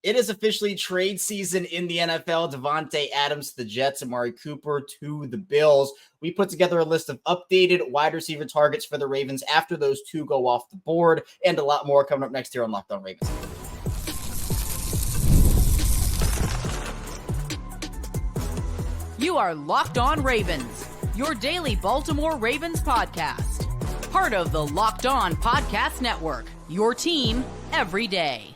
It is officially trade season in the NFL. Davante Adams to the Jets, Amari Cooper to the Bills. We put together a list of updated wide receiver targets for the Ravens after those two go off the board, and a lot more coming up next here on Locked On Ravens. You are Locked On Ravens, your daily Baltimore Ravens podcast. Part of the Locked On Podcast Network, your team every day.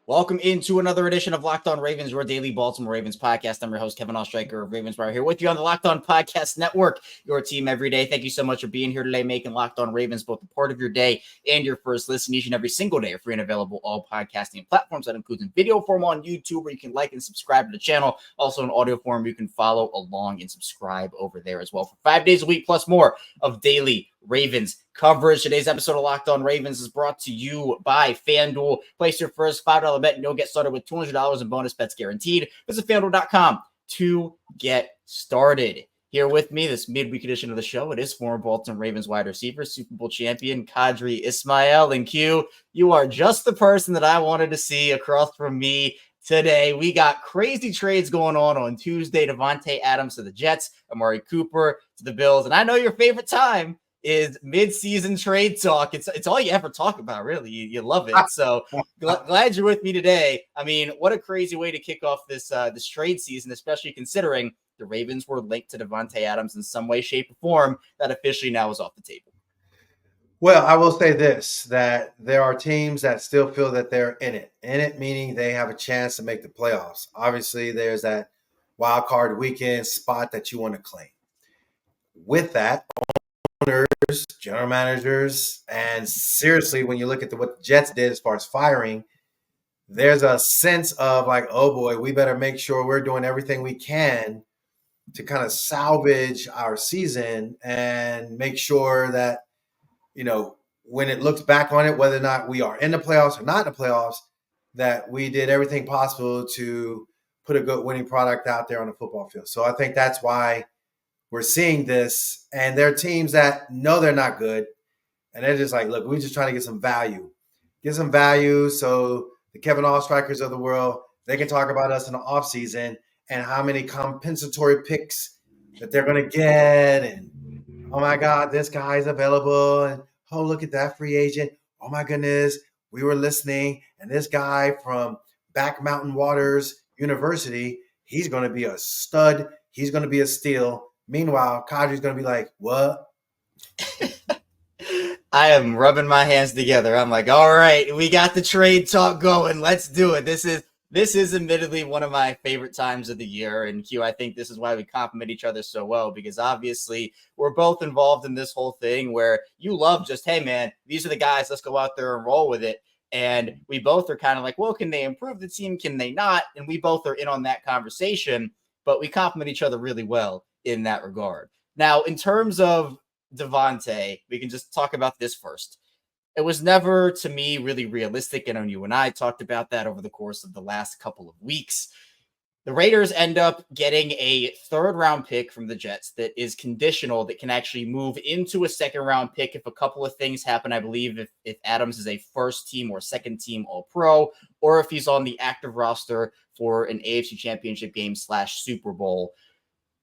Welcome into another edition of Locked On Ravens, your daily Baltimore Ravens podcast. I'm your host, Kevin Ostreicher of Ravens WR, here with you on the Locked On Podcast Network, your team every day. Thank you so much for being here today, making Locked On Ravens both a part of your day and your first listen each and every single day. Are free and available all podcasting platforms. That includes in video form on YouTube, where you can like and subscribe to the channel. Also in audio form, you can follow along and subscribe over there as well for 5 days a week, plus more of daily Ravens coverage. Today's episode of Locked On Ravens is brought to you by FanDuel. Place your first $5 bet and you'll get started with $200 in bonus bets guaranteed. Visit FanDuel.com to get started. Here with me, this midweek edition of the show, it is former Baltimore Ravens wide receiver, Super Bowl champion, Qadry Ismail. And Q, you are just the person that I wanted to see across from me today. We got crazy trades going on Tuesday. Davante Adams to the Jets, Amari Cooper to the Bills. And I know your favorite time is mid-season trade talk. It's all you ever talk about, really. You love it. So glad you're with me today. I mean, what a crazy way to kick off this trade season, especially considering the Ravens were linked to Davante Adams in some way, shape, or form. That officially now is off the table. Well, I will say this, that there are teams that still feel that they're in it meaning they have a chance to make the playoffs. Obviously, there's that wild card weekend spot that you want to claim. With that, owners, general managers, and seriously, when you look at what the Jets did as far as firing, there's a sense of like, oh boy, we better make sure we're doing everything we can to kind of salvage our season and make sure that, you know, when it looks back on it, whether or not we are in the playoffs or not in the playoffs, that we did everything possible to put a good winning product out there on the football field. So I think that's why we're seeing this, and there are teams that know they're not good, and they're just like, look, we're just trying to get some value. So the Kevin Ostreikers of the world, they can talk about us in the offseason and how many compensatory picks that they're going to get, and oh my God, this guy's available, and oh, look at that free agent. Oh my goodness, we were listening, and this guy from Back Mountain Waters University, he's going to be a stud. He's going to be a steal. Meanwhile, Qadry's going to be like, what? I am rubbing my hands together. I'm like, all right, we got the trade talk going. Let's do it. This is admittedly one of my favorite times of the year. And Q, I think this is why we complement each other so well, because obviously we're both involved in this whole thing where you love just, hey, man, these are the guys. Let's go out there and roll with it. And we both are kind of like, well, can they improve the team? Can they not? And we both are in on that conversation, but we complement each other really well in that regard. Now, in terms of Davante, we can just talk about this first. It was never, to me, really realistic. And you and I talked about that over the course of the last couple of weeks. The Raiders end up getting a third-round pick from the Jets that is conditional, that can actually move into a second-round pick if a couple of things happen. I believe if Adams is a first-team or second-team All-Pro, or if he's on the active roster for an AFC Championship game / Super Bowl.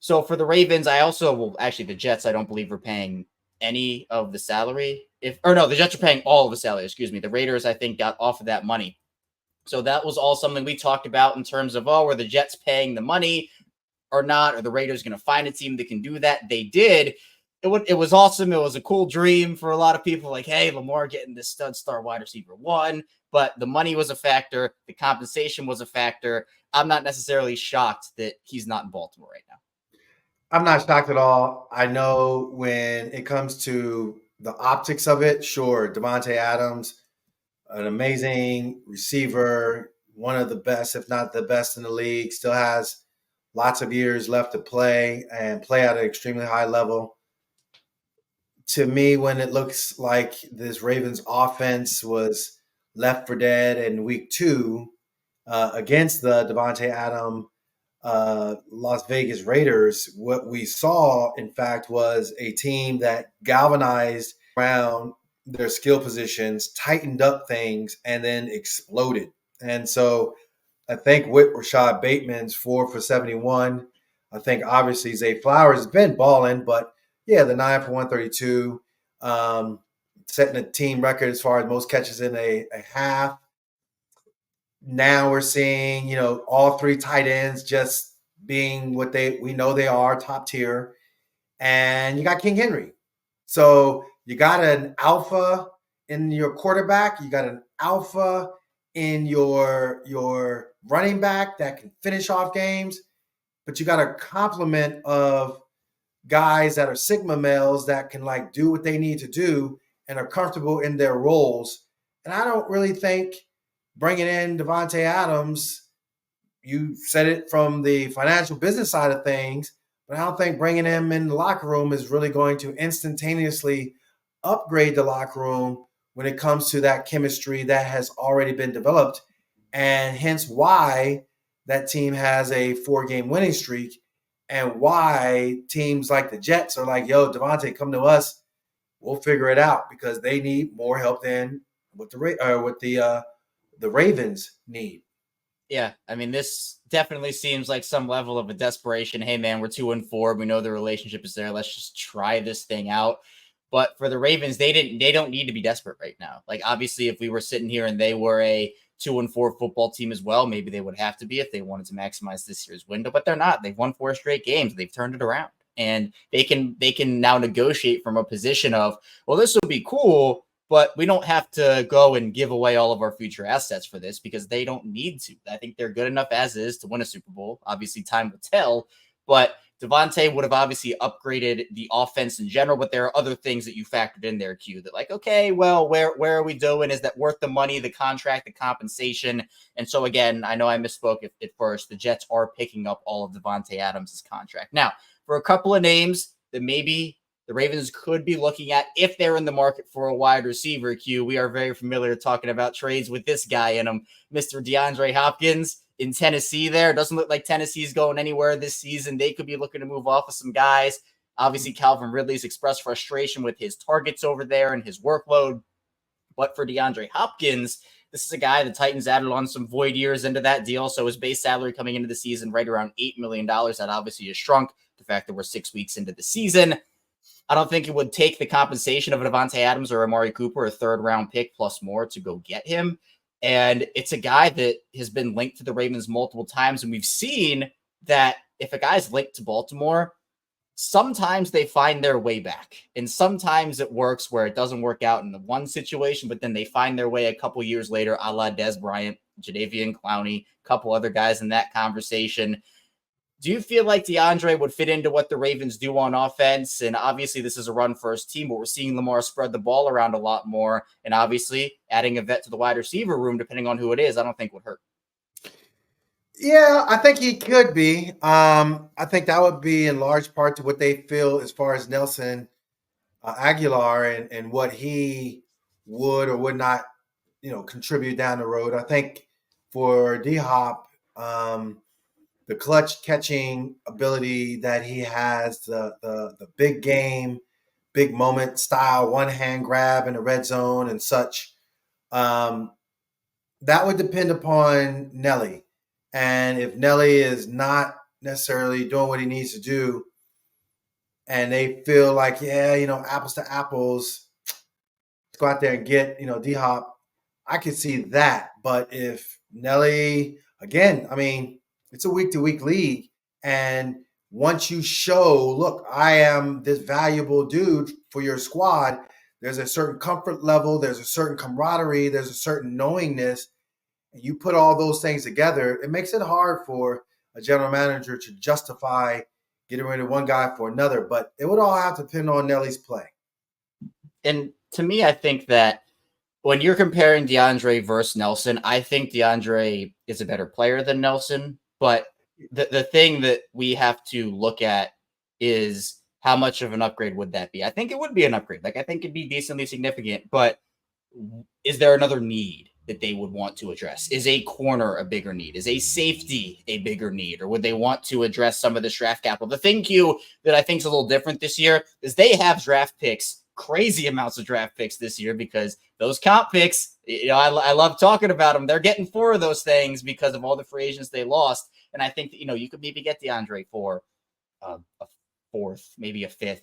So for the Ravens, the Jets, I don't believe are paying any of the salary. The Jets are paying all of the salary, The Raiders, I think, got off of that money. So that was all something we talked about in terms of, were the Jets paying the money or not? Are the Raiders going to find a team that can do that? They did. It was awesome. It was a cool dream for a lot of people. Like, hey, Lamar getting this stud star wide receiver 1. But the money was a factor. The compensation was a factor. I'm not necessarily shocked that he's not in Baltimore right now. I'm not shocked at all. I know when it comes to the optics of it, sure, Davante Adams, an amazing receiver, one of the best, if not the best in the league, still has lots of years left to play and play at an extremely high level. To me, when it looks like this Ravens offense was left for dead in week 2 against the Davante Adams Las Vegas Raiders, what we saw, in fact, was a team that galvanized around their skill positions, tightened up things, and then exploded. And so I think with Rashad Bateman's 4 for 71, I think obviously Zay Flowers has been balling, but yeah, the 9 for 132, setting a team record as far as most catches in a half. Now we're seeing, all three tight ends just being what we know they are, top tier. And you got King Henry. So you got an alpha in your quarterback. You got an alpha in your running back that can finish off games. But you got a complement of guys that are Sigma males that can do what they need to do and are comfortable in their roles. And I don't really think bringing in Davante Adams, you said it from the financial business side of things, but I don't think bringing him in the locker room is really going to instantaneously upgrade the locker room when it comes to that chemistry that has already been developed, and hence why that team has a 4-game winning streak and why teams like the Jets are like, yo, Davante, come to us. We'll figure it out, because they need more help than what the Ravens need. Yeah, I mean, this definitely seems like some level of a desperation. Hey, man, we're 2-4. We know the relationship is there. Let's just try this thing out. But for the Ravens, they don't need to be desperate right now. Obviously, if we were sitting here and they were a 2-4 football team as well, maybe they would have to be if they wanted to maximize this year's window. But they're not. They've won 4 straight games. They've turned it around, and they can now negotiate from a position of, well, this will be cool, but we don't have to go and give away all of our future assets for this, because they don't need to. I think they're good enough as is to win a Super Bowl. Obviously, time will tell, but Davante would have obviously upgraded the offense in general, but there are other things that you factored in there, Q, that okay, well, where are we doing? Is that worth the money, the contract, the compensation? And so, again, I know I misspoke at first. The Jets are picking up all of Davante Adams' contract. Now, for a couple of names that maybe the Ravens could be looking at if they're in the market for a wide receiver, Q, we are very familiar talking about trades with this guy in them, Mr. DeAndre Hopkins in Tennessee there. It doesn't look like Tennessee's going anywhere this season. They could be looking to move off of some guys. Obviously, Calvin Ridley's expressed frustration with his targets over there and his workload. But for DeAndre Hopkins, this is a guy the Titans added on some void years into that deal. So his base salary coming into the season right around $8 million. That obviously has shrunk. The fact that we're 6 weeks into the season, I don't think it would take the compensation of a Davante Adams or Amari Cooper, a 3rd-round pick plus more, to go get him. And it's a guy that has been linked to the Ravens multiple times. And we've seen that if a guy's linked to Baltimore, sometimes they find their way back. And sometimes it works where it doesn't work out in the one situation, but then they find their way a couple years later, a la Dez Bryant, Jadeveon Clowney, a couple other guys in that conversation. Do you feel like DeAndre would fit into what the Ravens do on offense? And obviously this is a run-first team, but we're seeing Lamar spread the ball around a lot more. And obviously adding a vet to the wide receiver room, depending on who it is, I don't think would hurt. Yeah, I think he could be. I think that would be in large part to what they feel as far as Nelson Aguilar and what he would or would not, contribute down the road. I think for D-Hop, the clutch catching ability that he has, the big game, big moment style, one hand grab in the red zone and such, that would depend upon Nelly. And if Nelly is not necessarily doing what he needs to do, and they feel like, apples to apples, let's go out there and get, D-Hop, I could see that. But if Nelly, again, it's a week-to-week league. And once you show, look, I am this valuable dude for your squad, there's a certain comfort level, there's a certain camaraderie, there's a certain knowingness. And you put all those things together, it makes it hard for a general manager to justify getting rid of one guy for another. But it would all have to depend on Nelly's play. And to me, I think that when you're comparing DeAndre versus Nelson, I think DeAndre is a better player than Nelson. But the thing that we have to look at is how much of an upgrade would that be? I think it would be an upgrade. I think it'd be decently significant. But is there another need that they would want to address? Is a corner a bigger need? Is a safety a bigger need? Or would they want to address some of the draft capital? The thing, Q, that I think is a little different this year is they have draft picks crazy amounts of draft picks this year because those comp picks, I love talking about them. They're getting 4 of those things because of all the free agents they lost. And I think that, you could maybe get DeAndre for a 4th, maybe a 5th,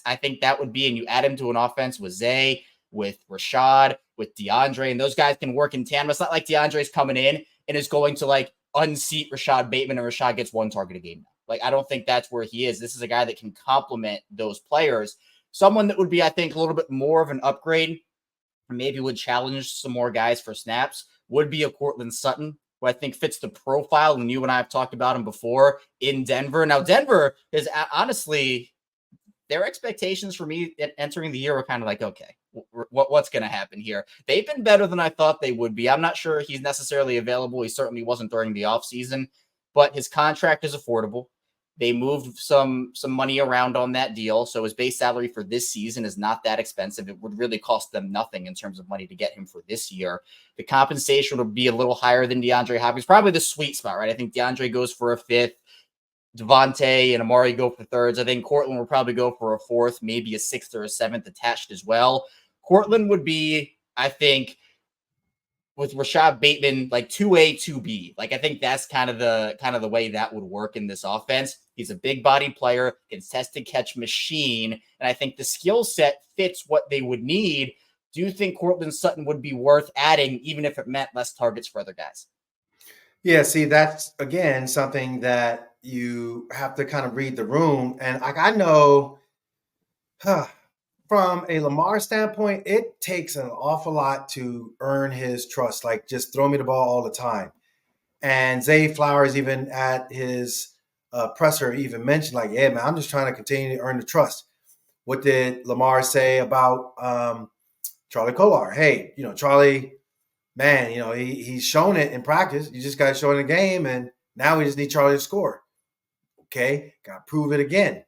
I think that would be, and you add him to an offense with Zay, with Rashad, with DeAndre, and those guys can work in tandem. It's not like DeAndre's coming in and is going to unseat Rashad Bateman and Rashad gets 1 target a game. I don't think that's where he is. This is a guy that can complement those players. Someone that would be, I think, a little bit more of an upgrade, maybe would challenge some more guys for snaps, would be a Courtland Sutton, who I think fits the profile, and you and I have talked about him before in Denver. Now, Denver is honestly, their expectations for me entering the year were kind of okay, what's going to happen here? They've been better than I thought they would be. I'm not sure he's necessarily available. He certainly wasn't during the offseason, but his contract is affordable. They moved some money around on that deal, so his base salary for this season is not that expensive. It would really cost them nothing in terms of money to get him for this year. The compensation would be a little higher than DeAndre Hopkins, probably the sweet spot, right? I think DeAndre goes for a 5th. Davante and Amari go for 3rds. I think Courtland will probably go for a 4th, maybe a 6th or a 7th attached as well. Courtland would be, I think, with Rashad Bateman, 2A, 2B. I think that's kind of the way that would work in this offense. He's a big body player, contested catch machine, and I think the skill set fits what they would need. Do you think Courtland Sutton would be worth adding, even if it meant less targets for other guys? Yeah, see, that's, again, something that you have to kind of read the room. And I know from a Lamar standpoint, it takes an awful lot to earn his trust. Just throw me the ball all the time. And Zay Flowers, even at his presser, even mentioned, yeah, man, I'm just trying to continue to earn the trust. What did Lamar say about Charlie Kolar? Hey, Charlie, man, he's shown it in practice. You just got to show it in the game, and now we just need Charlie to score. Okay, got to prove it again.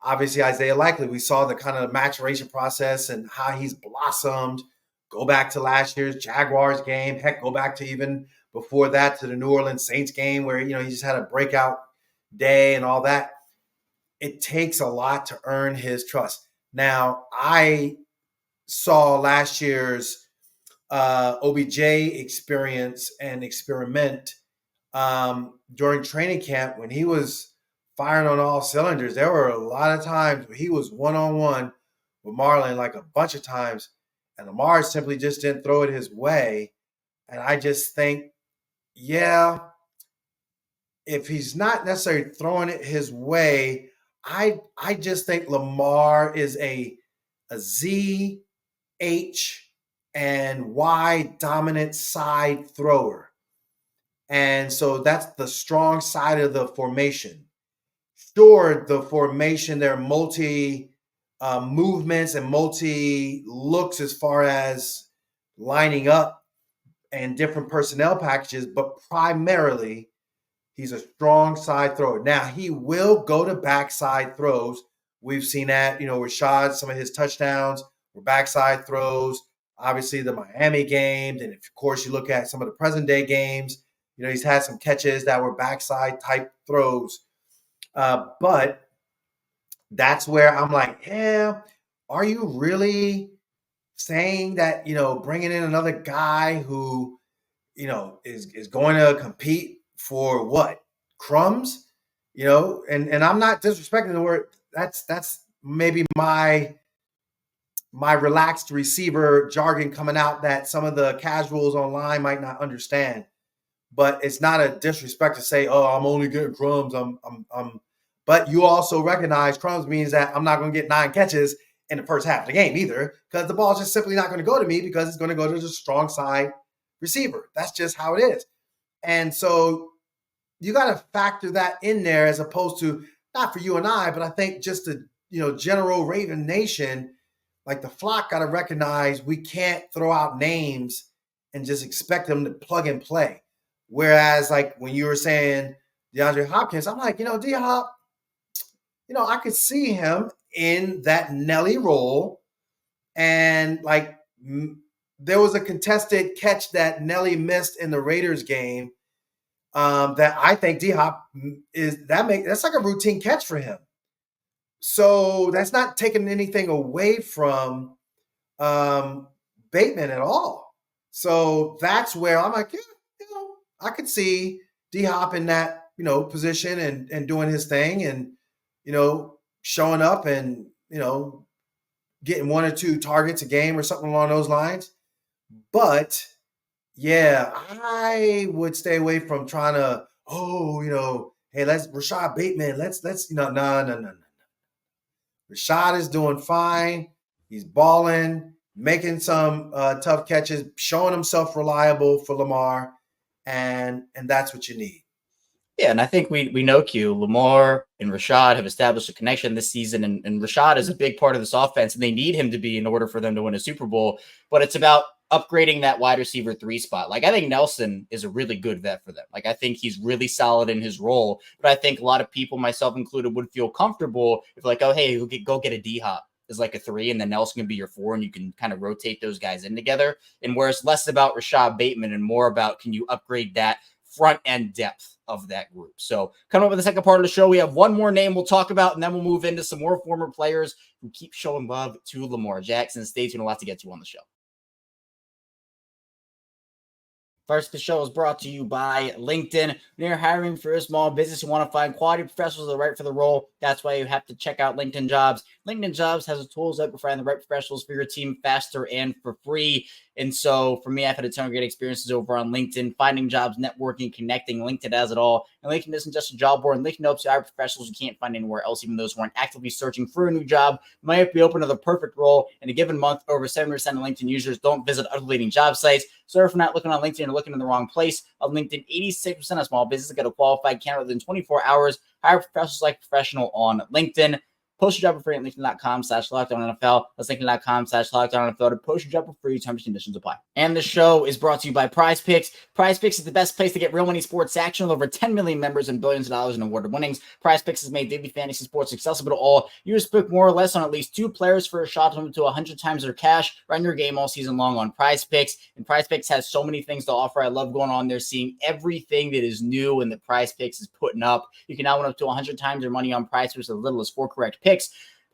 Obviously, Isaiah Likely, we saw the kind of maturation process and how he's blossomed. Go back to last year's Jaguars game. Heck, go back to even before that to the New Orleans Saints game where, he just had a breakout day and all that. It takes a lot to earn his trust. Now, I saw last year's OBJ experience and experiment during training camp when he was firing on all cylinders. There were a lot of times where he was one-on-one with Marlon a bunch of times, and Lamar simply just didn't throw it his way. And I just think, yeah, if he's not necessarily throwing it his way, I just think Lamar is a Z, H, and Y dominant side thrower. And so that's the strong side of the formation. Sure, the formation, there are multi movements and multi looks as far as lining up and different personnel packages, but primarily he's a strong side thrower. Now, he will go to backside throws. We've seen that, Rashad, some of his touchdowns were backside throws. Obviously, the Miami game. And, of course, you look at some of the present-day games. He's had some catches that were backside-type throws. But that's where I'm yeah, are you really saying that, bringing in another guy who, is going to compete for what? Crumbs? And I'm not disrespecting the word. That's maybe my relaxed receiver jargon coming out that some of the casuals online might not understand. But it's not a disrespect to say, oh, I'm only getting crumbs. But you also recognize crumbs means that I'm not going to get 9 catches in the first half of the game either, because the ball's just simply not going to go to me because it's going to go to the strong side receiver. That's just how it is. And so you got to factor that in there as opposed to, not for you and I, but I think just the, general Raven Nation, the flock got to recognize we can't throw out names and just expect them to plug and play. Whereas, when you were saying DeAndre Hopkins, I'm D-Hop, I could see him in that Nelly role. And, there was a contested catch that Nelly missed in the Raiders game that I think D-Hop that's like a routine catch for him. So that's not taking anything away from Bateman at all. So that's where I'm like, yeah, I could see D Hop in that, position and doing his thing and, showing up and, getting 1 or 2 targets a game or something along those lines. But yeah, I would stay away from trying to, hey, let's Rashad Bateman. Let's, no. Rashad is doing fine. He's balling, making some tough catches, showing himself reliable for Lamar, and that's what you need. Yeah, and I think we know Q. Lamar and Rashad have established a connection this season, and Rashad is a big part of this offense, and they need him to be in order for them to win a Super Bowl. But it's about upgrading that wide receiver 3 spot. Like, I think Nelson is a really good vet for them. Like, I think he's really solid in his role, but I think a lot of people, myself included, would feel comfortable if like, oh, hey, go get a D-Hop as like a 3, and then Nelson can be your 4, and you can kind of rotate those guys in together. And where it's less about Rashad Bateman and more about, can you upgrade that front end depth of that group. So coming up with the second part of the show, we have one more name we'll talk about, and then we'll move into some more former players who keep showing love to Lamar Jackson. Stay tuned, a lot to get to on the show. First, the show is brought to you by LinkedIn. When you're hiring for a small business, you want to find quality professionals that are right for the role. That's why you have to check out LinkedIn Jobs. LinkedIn Jobs has the tools that will find the right professionals for your team faster and for free. And so for me, I've had a ton of great experiences over on LinkedIn, finding jobs, networking, connecting. LinkedIn does it all. And LinkedIn isn't just a job board. LinkedIn helps you hire professionals you can't find anywhere else, even those who aren't actively searching for a new job. Might be open to the perfect role. In a given month, over 70% of LinkedIn users don't visit other leading job sites. So if you're not looking on LinkedIn, you're looking in the wrong place. On LinkedIn, 86% of small businesses get a qualified candidate within 24 hours. Hire professionals like professional on LinkedIn. Post your job for free at linkedin.com/LockedOnNFL. That's linkedin.com/LockedOnNFL to post your job for free. Terms and conditions apply. And the show is brought to you by PrizePicks. PrizePicks is the best place to get real money sports action with over 10 million members and billions of dollars in awarded winnings. PrizePicks has made daily fantasy sports accessible to all. You just pick more or less on at least 2 players for a shot to 100 times their cash. Run your game all season long on PrizePicks. And PrizePicks has so many things to offer. I love going on there, seeing everything that is new and that PrizePicks is putting up. You can now win up to 100 times your money on PrizePicks with as little as 4 correct picks.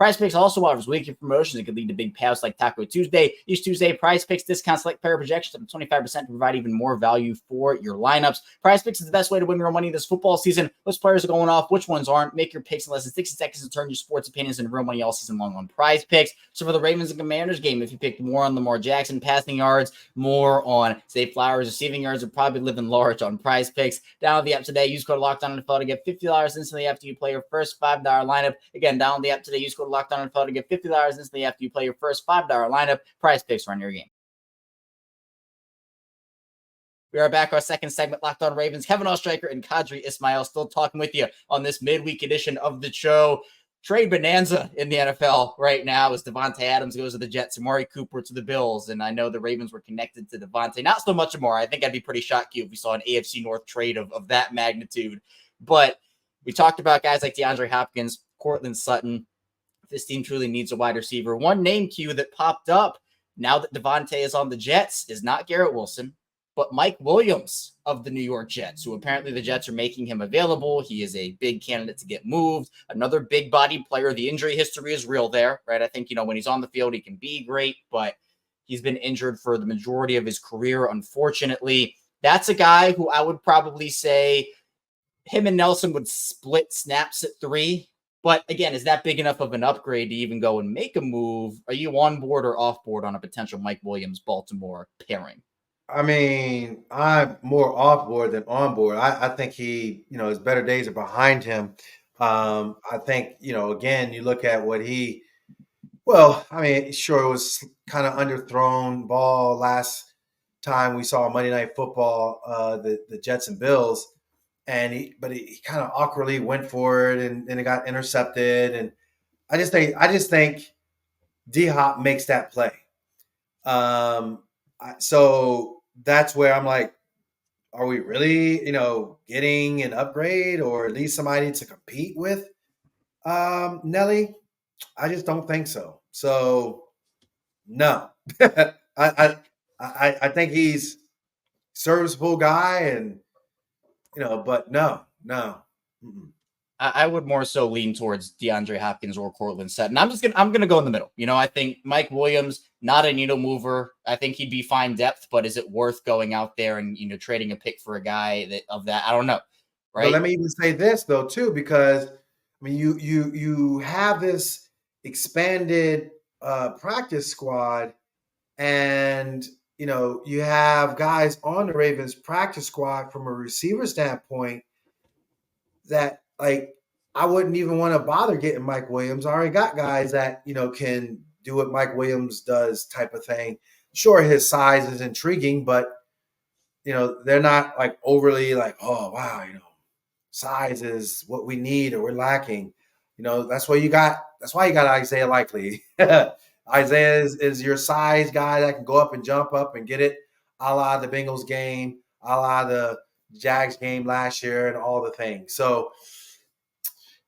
PrizePicks also offers weekly promotions that could lead to big payouts like Taco Tuesday. Each Tuesday, PrizePicks discounts select player projections up to 25% to provide even more value for your lineups. PrizePicks is the best way to win real money this football season. Which players are going off, which ones aren't. Make your picks in less than 60 seconds and turn your sports opinions into real money all season long on PrizePicks. So for the Ravens and Commanders game, if you picked more on Lamar Jackson passing yards, more on Zay Flowers receiving yards, are probably living large on PrizePicks. Download the app today. Use code LOCKEDONNFL to get $50 instantly after you play your first $5 lineup. Again, download the app today. Use code LOCKEDONNFL to get $50 instantly after you play your first $5 lineup. PrizePicks, run your game. We are back, our second segment, Locked On Ravens. Kevin Oestreicher and Kadri Ismail still talking with you on this midweek edition of the show. Trade bonanza in the NFL right now as Davante Adams goes to the Jets, Amari Cooper to the Bills, and I know the Ravens were connected to Davante. Not so much more. I think I'd be pretty shocked if we saw an AFC North trade of that magnitude. But we talked about guys like DeAndre Hopkins, Courtland Sutton. This team truly needs a wide receiver. One name, Q, that popped up now that Davante is on the Jets is not Garrett Wilson, but Mike Williams of the New York Jets, who apparently the Jets are making him available. He is a big candidate to get moved. Another big body player. The injury history is real there, right? I think, when he's on the field, he can be great, but he's been injured for the majority of his career, unfortunately. That's a guy who I would probably say him and Nelson would split snaps at 3. But again, is that big enough of an upgrade to even go and make a move? Are you on board or off board on a potential Mike Williams-Baltimore pairing? I mean, I'm more off board than on board. I think he, his better days are behind him. I think, again, you look at what sure, it was kind of underthrown ball last time we saw Monday Night Football, the Jets and Bills. And he kind of awkwardly went for it and it got intercepted. And I just think D-Hop makes that play. So that's where I'm like, are we really, getting an upgrade or at least somebody to compete with Nelly? I just don't think so. So no, I think he's serviceable guy and, but no. Mm-mm. I would more so lean towards DeAndre Hopkins or Cortland Sutton. I'm gonna go in the middle. I think Mike Williams, not a needle mover. I think he'd be fine depth, but is it worth going out there and trading a pick for a guy that I don't know, But right? let me even say this though too, because I mean you have this expanded practice squad, and you have guys on the Ravens practice squad from a receiver standpoint that like I wouldn't even want to bother getting Mike Williams. I already got guys that can do what Mike Williams does type of thing. Sure, his size is intriguing, but they're not like overly like, oh wow, size is what we need or we're lacking. That's why you got Isaiah Likely. Isaiah is your size guy that can go up and jump up and get it, a la the Bengals game, a la the Jags game last year, and all the things. So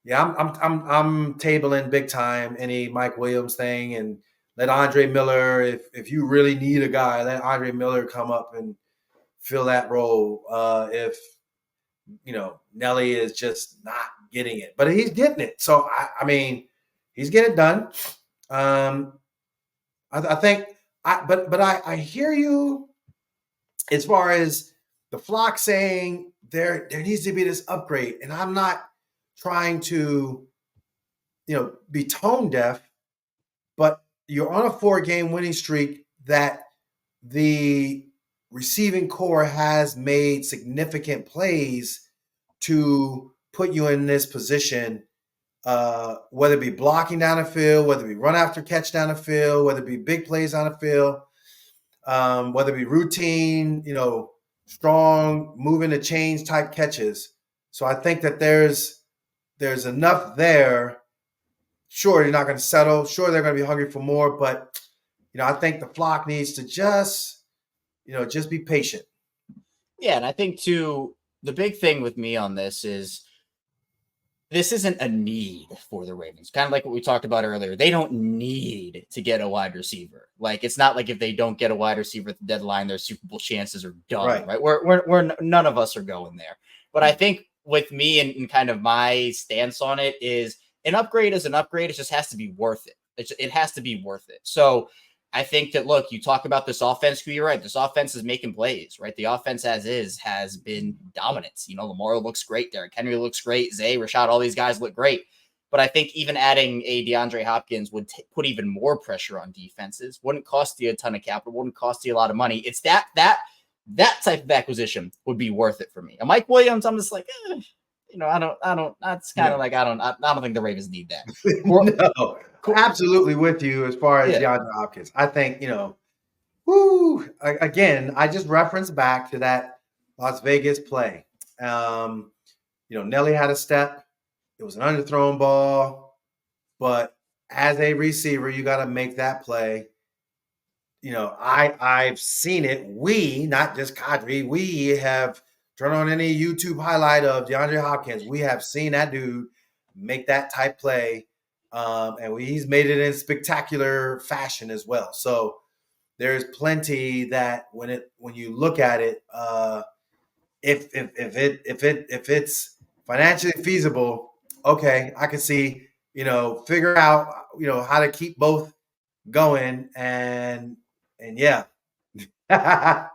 yeah, I'm tabling big time any Mike Williams thing, and let Andre Miller, if you really need a guy, let Andre Miller come up and fill that role. If Nelly is just not getting it, but he's getting it. So I mean, he's getting it done. I think I hear you as far as the flock saying there needs to be this upgrade, and I'm not trying to be tone deaf, but you're on a 4-game winning streak that the receiving core has made significant plays to put you in this position, whether it be blocking down the field, whether it be run after catch down the field, whether it be big plays on the field, whether it be routine, strong moving the chains type catches. So I think that there's enough there. Sure, you're not going to settle. Sure, they're going to be hungry for more, but I think the flock needs to just be patient. Yeah, and I think too, the big thing with me on this isn't a need for the Ravens. Kind of like what we talked about earlier. They don't need to get a wide receiver. Like, it's not like if they don't get a wide receiver at the deadline, their Super Bowl chances are done, right? We're none of us are going there. But I think with me and kind of my stance on it is an upgrade is an upgrade. It just has to be worth it. It has to be worth it. So I think that, look, you talk about this offense, you're right. This offense is making plays, right? The offense has been dominant. Lamar looks great. Derrick Henry looks great. Zay, Rashad, all these guys look great. But I think even adding a DeAndre Hopkins would put even more pressure on defenses. Wouldn't cost you a ton of capital. Wouldn't cost you a lot of money. It's that type of acquisition would be worth it for me. And Mike Williams, I'm just like, I don't. That's kind of like I don't think the Ravens need that. No, absolutely with you as far as DeAndre Hopkins. I think again, I just reference back to that Las Vegas play. Nelly had a step. It was an underthrown ball, but as a receiver, you got to make that play. I've seen it. We, not just Kadri, we have turned on any YouTube highlight of DeAndre Hopkins. We have seen that dude make that type play, and he's made it in spectacular fashion as well. So there's plenty that when you look at it, if it's financially feasible, okay, I can see figure out how to keep both going, and yeah, I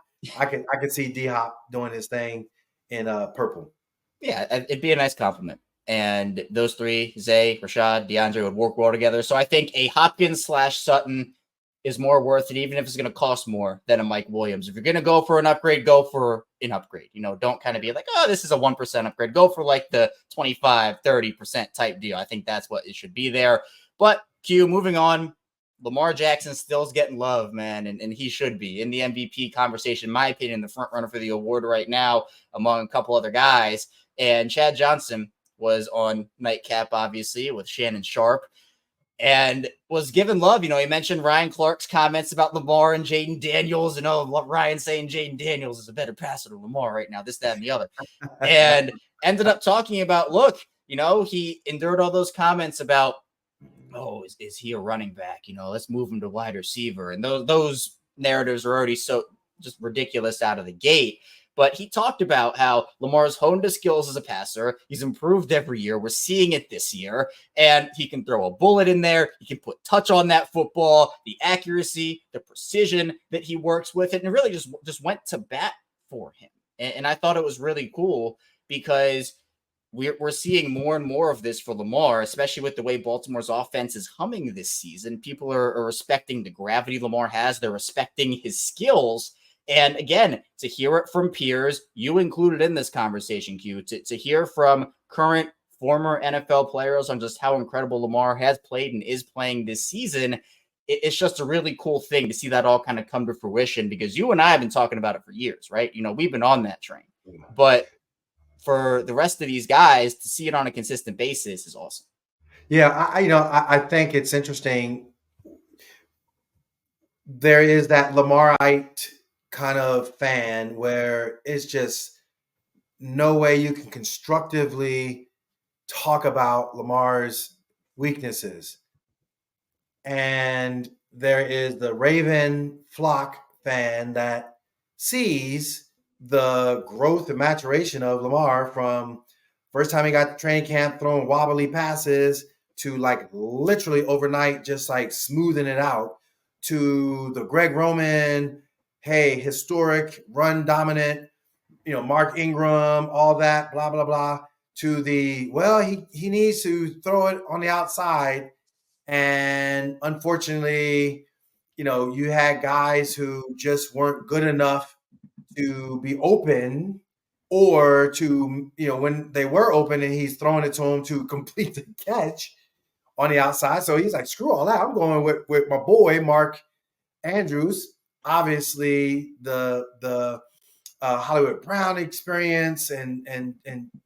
could see D-Hop doing his thing in purple. Yeah, it'd be a nice compliment. And those three, Zay, Rashad, DeAndre, would work well together. So I think a Hopkins / Sutton is more worth it, even if it's going to cost more than a Mike Williams. If you're going to go for an upgrade, go for an upgrade. Don't kind of be like, oh, this is a 1% upgrade. Go for like the 25, 30% type deal. I think that's what it should be there. But Q, moving on, Lamar Jackson still is getting love, man, and he should be in the MVP conversation, in my opinion, the front runner for the award right now among a couple other guys. And Chad Johnson was on Nightcap, obviously, with Shannon Sharp, and was given love. He mentioned Ryan Clark's comments about Lamar and Jaden Daniels, and Ryan saying Jaden Daniels is a better passer than Lamar right now, this, that, and the other. And ended up talking about, look, he endured all those comments about, oh, is he a running back? Let's move him to wide receiver. And those narratives are already so just ridiculous out of the gate. but he talked about how Lamar's honed his skills as a passer. He's improved every year. We're seeing it this year, and he can throw a bullet in there. He can put touch on that football, the accuracy, the precision that he works with, and it really just went to bat for him. And I thought it was really cool because we're seeing more and more of this for Lamar, especially with the way Baltimore's offense is humming this season. People are respecting the gravity Lamar has. They're respecting his skills. And again, to hear it from peers, you included in this conversation, Q, to hear from current former NFL players on just how incredible Lamar has played and is playing this season, it's just a really cool thing to see that all kind of come to fruition, because you and I have been talking about it for years, right? We've been on that train. But for the rest of these guys to see it on a consistent basis is awesome. Yeah, I think it's interesting. There is that Lamarite kind of fan where it's just no way you can constructively talk about Lamar's weaknesses. And there is the Raven flock fan that sees the growth and maturation of Lamar from first time he got to training camp throwing wobbly passes to like literally overnight just like smoothing it out to the Greg Roman, hey, historic, run dominant, Mark Ingram, all that, blah, blah, blah, to the, well, he needs to throw it on the outside. And unfortunately, you had guys who just weren't good enough to be open, or to, when they were open and he's throwing it to him to complete the catch on the outside. So he's like, screw all that. I'm going with my boy, Mark Andrews. Obviously, the Hollywood Brown experience and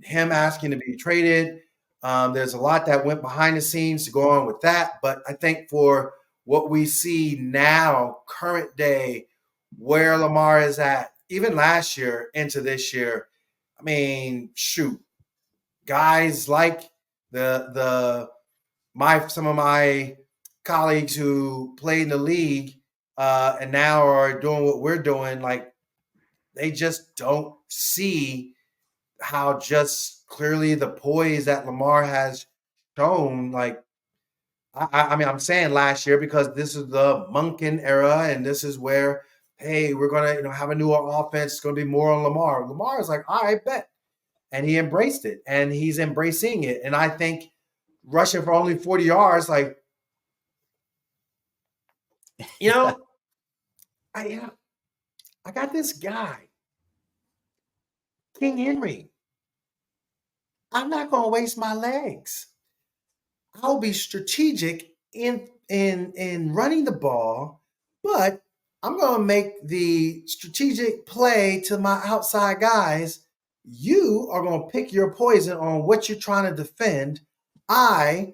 him asking to be traded. There's a lot that went behind the scenes to go on with that. But I think for what we see now, current day, where Lamar is at, even last year into this year, I mean, shoot, guys like some of my colleagues who played in the league and now are doing what we're doing, like they just don't see how just clearly the poise that Lamar has shown. Like, I mean, I'm saying last year because this is the Monken era, and this is where, hey, we're gonna have a newer offense. It's gonna be more on Lamar. Lamar is like, all right, bet, and he embraced it, and he's embracing it. And I think rushing for only 40 yards, like, I got this guy, King Henry. I'm not gonna waste my legs. I'll be strategic in running the ball, but I'm going to make the strategic play to my outside guys. You are going to pick your poison on what you're trying to defend. The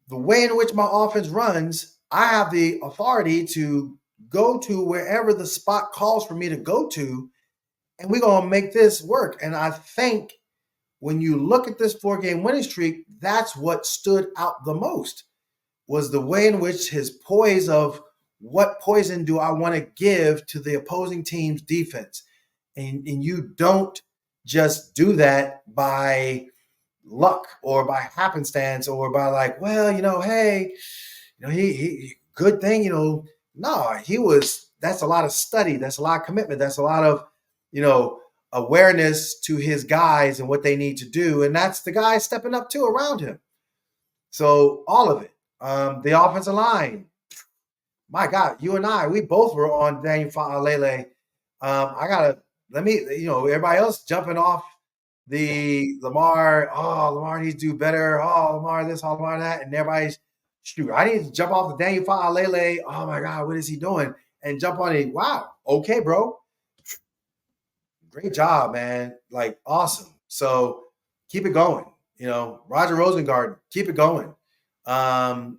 way in which my offense runs, I have the authority to go to wherever the spot calls for me to go to, and we're going to make this work. And I think when you look at this 4-game winning streak, that's what stood out the most, was the way in which his poise of what poison do I want to give to the opposing team's defense. And you don't just do that by luck or by happenstance or by like, well, hey, he good thing, no, that's a lot of study. That's a lot of commitment. That's a lot of, awareness to his guys and what they need to do. And that's the guys stepping up too around him. So all of it. The offensive line. My God, you and I, we both were on Daniel Fa'alele. Everybody else jumping off the Lamar. Oh, Lamar needs to do better. Oh, Lamar this, oh, Lamar that. And everybody's, shoot, I need to jump off the Daniel Fa'alele. Oh my God, what is he doing? And jump on it. Wow. Okay, bro. Great job, man. Like, awesome. So keep it going. Roger Rosengarten, keep it going. Don't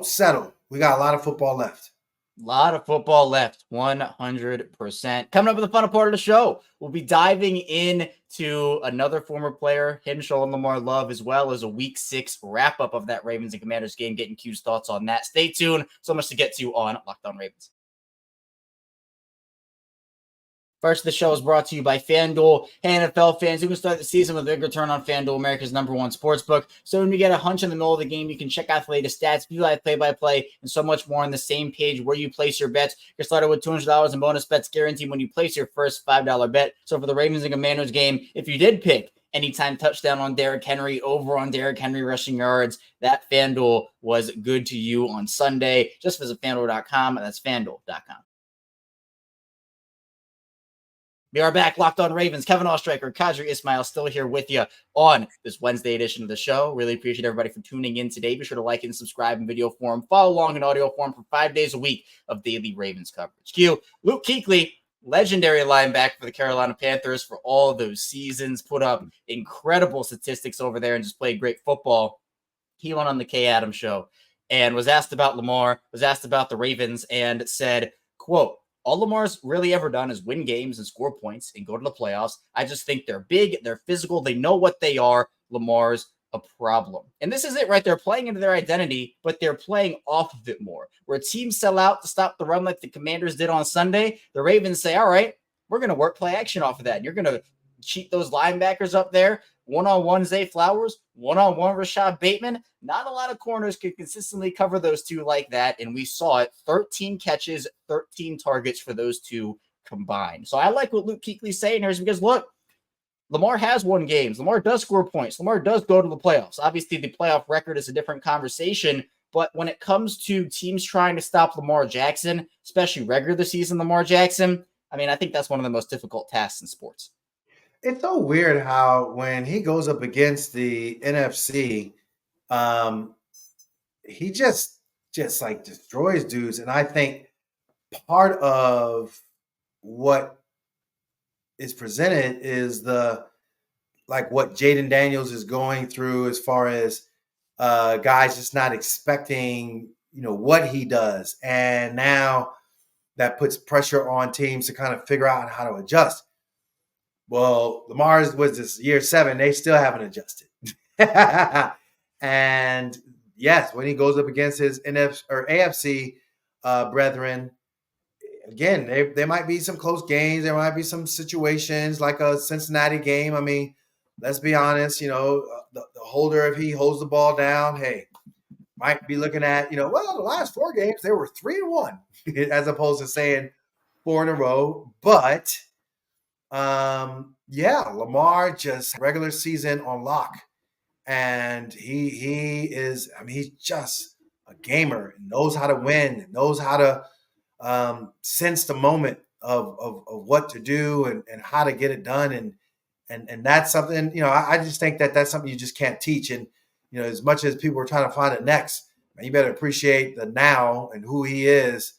settle. We got a lot of football left. A lot of football left, 100%. Coming up with the fun part of the show, we'll be diving into another former player, him showing Lamar love, as well as a Week 6 wrap-up of that Ravens and Commanders game, getting Q's thoughts on that. Stay tuned. So much to get to on Locked On Ravens. First, the show is brought to you by FanDuel. Hey, NFL fans, you can start the season with a big return on FanDuel, America's #1 sportsbook. So when you get a hunch in the middle of the game, you can check out the latest stats, view live play-by-play, and so much more on the same page where you place your bets. You're started with $200 in bonus bets guaranteed when you place your first $5 bet. So for the Ravens and Commanders game, if you did pick anytime touchdown on Derrick Henry, over on Derrick Henry rushing yards, that FanDuel was good to you on Sunday. Just visit FanDuel.com, and that's FanDuel.com. We are back, Locked On Ravens. Kevin Oestreicher, Kadri Ismail still here with you on this Wednesday edition of the show. Really appreciate everybody for tuning in today. Be sure to like and subscribe in video form. Follow along in audio form for 5 days a week of daily Ravens coverage. Q, Luke Kuechly, legendary linebacker for the Carolina Panthers for all those seasons, put up incredible statistics over there and just played great football. He went on the Kay Adams show and was asked about Lamar, was asked about the Ravens, and said, quote, all Lamar's really ever done is win games and score points and go to the playoffs. I just think they're big, they're physical, they know what they are. Lamar's a problem. And this is it, right? They're playing into their identity, but they're playing off of it more. Where teams sell out to stop the run like the Commanders did on Sunday, the Ravens say, all right, we're going to work play action off of that. You're going to cheat those linebackers up there. One-on-one Zay Flowers, one-on-one Rashad Bateman. Not a lot of corners could consistently cover those two like that, and we saw it. 13 catches, 13 targets for those two combined. So I like what Luke Kuechly's saying here is because, look, Lamar has won games. Lamar does score points. Lamar does go to the playoffs. Obviously, the playoff record is a different conversation, but when it comes to teams trying to stop Lamar Jackson, especially regular season Lamar Jackson, I mean, I think that's one of the most difficult tasks in sports. It's so weird how when he goes up against the NFC, he just like destroys dudes. And I think part of what is presented is what Jaden Daniels is going through as far as guys just not expecting, what he does. And now that puts pressure on teams to kind of figure out how to adjust. Well, Lamar's was this year 7. They still haven't adjusted. And yes, when he goes up against his NFC or AFC brethren, again, there might be some close games. There might be some situations like a Cincinnati game. I mean, let's be honest, the holder, if he holds the ball down, hey, might be looking at, the last 4 games, they were 3-1 as opposed to saying 4 in a row. But Lamar just regular season on lock. And he is, he's just a gamer, knows how to win, knows how to sense the moment of what to do and how to get it done. And that's something, I just think that's something you just can't teach. And, as much as people are trying to find it next, you better appreciate the now and who he is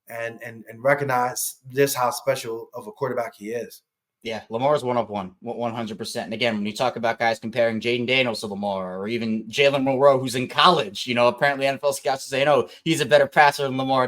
and recognize just how special of a quarterback he is. Yeah, Lamar's one of one, 100%. And again, when you talk about guys comparing Jaden Daniels to Lamar or even Jalen Monroe, who's in college, apparently NFL scouts are saying, oh, he's a better passer than Lamar,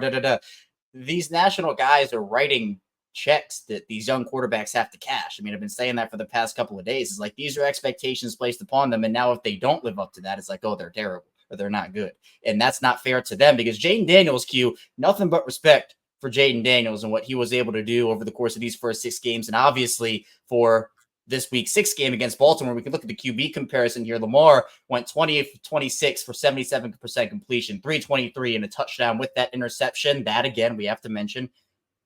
These national guys are writing checks that these young quarterbacks have to cash. I mean, I've been saying that for the past couple of days. It's like these are expectations placed upon them. And now if they don't live up to that, it's like, oh, they're terrible or they're not good. And that's not fair to them because Jaden Daniels, Q, nothing but respect for Jaden Daniels and what he was able to do over the course of these first 6 games. And obviously for this week's 6th game against Baltimore, we can look at the QB comparison here. Lamar went 28-26 for 77% completion, 323 and a touchdown with that interception. That, again, we have to mention,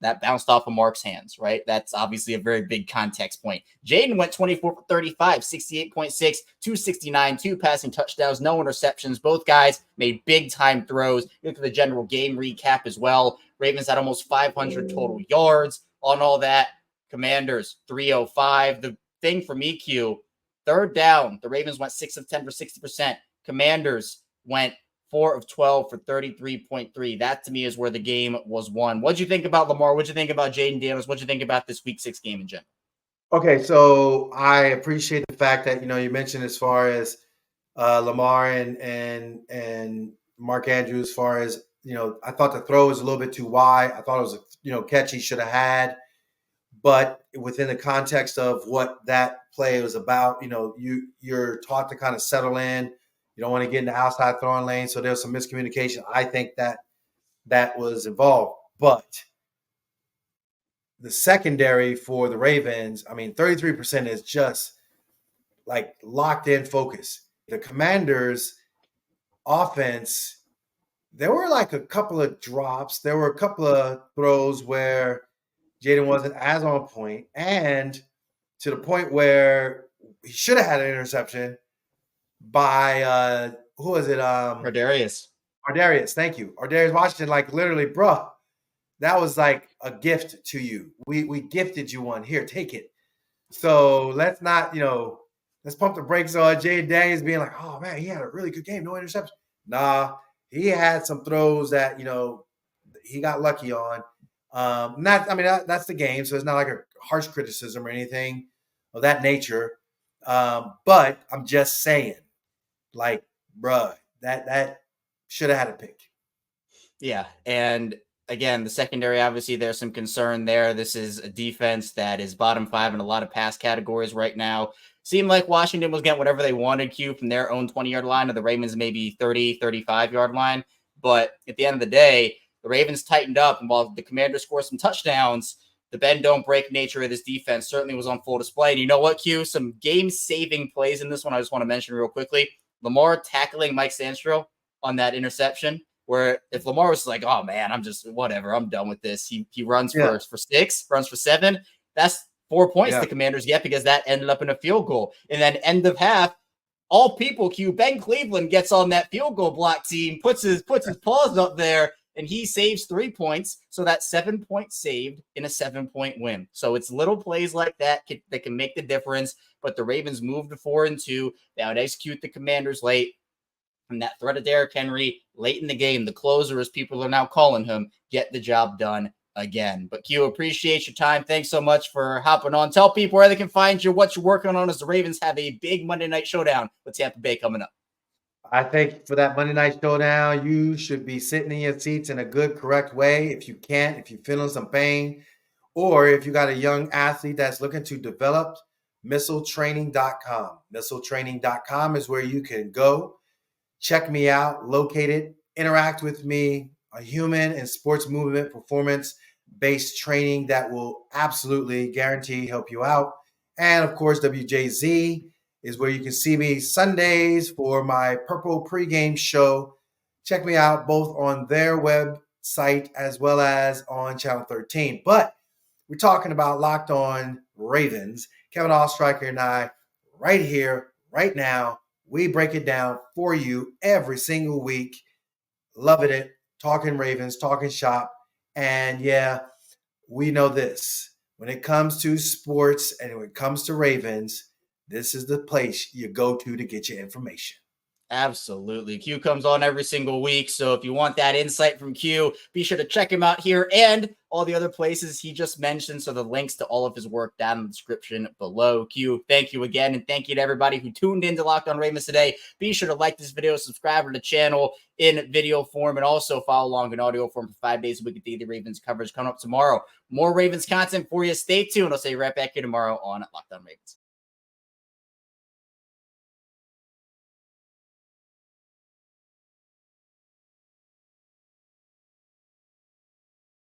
that bounced off of Mark's hands, right? That's obviously a very big context point. Jaden went 24 for 35, 68.6, 269, 2 passing touchdowns, no interceptions. Both guys made big-time throws. Look at the general game recap as well. Ravens had almost 500 total yards on all that. Commanders, 305. The thing for me, Q, third down, the Ravens went 6 of 10 for 60%. Commanders went 4 of 12 for 33.3. That, to me, is where the game was won. What'd you think about Lamar? What'd you think about Jaden Daniels? What'd you think about this Week 6 game in general? Okay, so I appreciate the fact that, you mentioned as far as Lamar and Mark Andrews, as far as, I thought the throw was a little bit too wide. I thought it was a, catch he should have had. But within the context of what that play was about, you're taught to kind of settle in. You don't want to get in the outside throwing lane. So there's some miscommunication. I think that was involved. But the secondary for the Ravens, I mean, 33% is just like locked in focus. The Commanders offense, there were like a couple of drops. There were a couple of throws where Jaden wasn't as on point, and to the point where he should have had an interception by who was it? Rodarius. Ardarius. Thank you. Ardarius Washington, like literally, bruh, that was like a gift to you. We gifted you one. Here, take it. So let's not, let's pump the brakes on Jay Daniels being like, oh man, he had a really good game, no interception. Nah, he had some throws that, he got lucky on. That's the game, so it's not like a harsh criticism or anything of that nature. But I'm just saying, like, bruh, that should have had a pick. Yeah, and again, the secondary, obviously, there's some concern there. This is a defense that is bottom 5 in a lot of pass categories right now. Seemed like Washington was getting whatever they wanted, Q, from their own 20-yard line, or the Ravens maybe 30, 35-yard line. But at the end of the day, the Ravens tightened up, and while the Commanders scored some touchdowns, the bend-don't-break nature of this defense certainly was on full display. And you know what, Q? Some game-saving plays in this one I just want to mention real quickly. Lamar tackling Mike Sandstro on that interception, where if Lamar was like, oh, man, I'm done with this. He runs for 6, runs for 7. That's 4 points the Commanders get because that ended up in a field goal. And then end of half, all people, Q, Ben Cleveland gets on that field goal block team, puts his paws up there, and he saves 3 points. So that's 7 points saved in a 7-point win. So it's little plays like that that can make the difference. But the Ravens moved to 4-2. They would execute the Commanders late. And that threat of Derrick Henry late in the game, the closer, as people are now calling him, get the job done again. But Q, appreciate your time. Thanks so much for hopping on. Tell people where they can find you, what you're working on, as the Ravens have a big Monday night showdown with Tampa Bay coming up. I think for that Monday night showdown, you should be sitting in your seats in a good, correct way. If you can't, if you're feeling some pain, or if you got a young athlete that's looking to develop, missiletraining.com. Missiletraining.com is where you can go. Check me out, locate it, interact with me, a human and sports movement performance-based training that will absolutely guarantee help you out. And of course, WJZ is where you can see me Sundays for my Purple pregame show. Check me out both on their website as well as on Channel 13. But we're talking about Locked On Ravens. Kevin Ostreicher and I, right here, right now, we break it down for you every single week. Loving it. Talking Ravens, talking shop. And yeah, we know this. When it comes to sports and when it comes to Ravens, this is the place you go to get your information. Absolutely. Q comes on every single week. So if you want that insight from Q, be sure to check him out here and all the other places he just mentioned. So the links to all of his work down in the description below. Q, thank you again. And thank you to everybody who tuned in to Locked On Ravens today. Be sure to like this video, subscribe to the channel in video form, and also follow along in audio form for 5 days a week at the Ravens coverage coming up tomorrow. More Ravens content for you. Stay tuned. I'll see you right back here tomorrow on Locked On Ravens.